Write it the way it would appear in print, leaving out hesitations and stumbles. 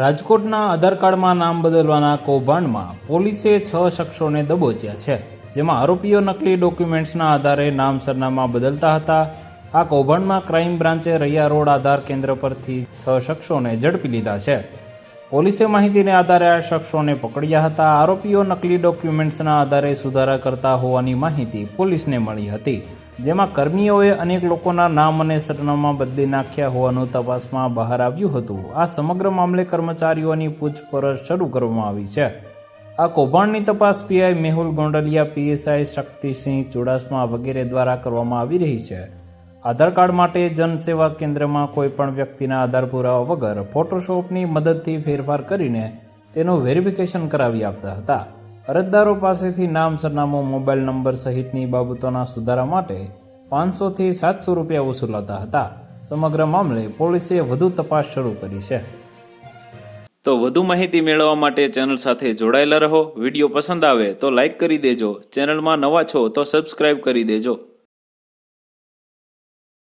રાજકોટના આધાર કાર્ડમાં નામ બદલવાના કૌભાંડમાં પોલીસે 6 શખ્સોને દબોચ્યા છે, જેમાં આરોપીઓ નકલી ડોક્યુમેન્ટ્સના આધારે નામ સરનામા બદલતા હતા. આ કૌભાંડમાં ક્રાઇમ બ્રાન્ચે રૈયા રોડ આધાર કેન્દ્ર પરથી 6 શખ્સોને ઝડપી લીધા છે. પોલીસે માહિતીને આધારે આ શખ્સોને પકડ્યા હતા. આરોપીઓ નકલી ડોક્યુમેન્ટ્સના આધારે સુધારા કરતા હોવાની માહિતી પોલીસને મળી હતી, જેમાં કર્મીઓએ અનેક લોકોના નામ અને સરનામા બદલી નાખ્યા હોવાનું તપાસમાં બહાર આવ્યું હતું. આ સમગ્ર મામલે કર્મચારીઓની પૂછપરછ શરૂ કરવામાં આવી છે. આ કૌભાંડની તપાસ પીઆઈ મેહુલ ગોંડલિયા, પીએસઆઈ શક્તિસિંહ ચુડાસમા વગેરે દ્વારા કરવામાં આવી રહી છે. આધાર કાર્ડ માટે જનસેવા કેન્દ્રમાં કોઈપણ વ્યક્તિના આધાર પુરાવા વગર ફોટોશોપની મદદથી ફેરફાર કરીને તેનું વેરિફિકેશન કરાવી આપતા હતા. અરજદારો પાસેથી નામ, સરનામું, મોબાઈલ નંબર સહિતની બાબતોના સુધારા માટે 500 થી 700 રૂપિયા વસૂલાતા હતા. સમગ્ર મામલે પોલીસે વધુ તપાસ શરૂ કરી છે. તો વધુ માહિતી મેળવવા માટે ચેનલ સાથે જોડાયેલા રહો. વિડીયો પસંદ આવે તો લાઈક કરી દેજો. ચેનલમાં નવા છો તો સબસ્ક્રાઈબ કરી દેજો.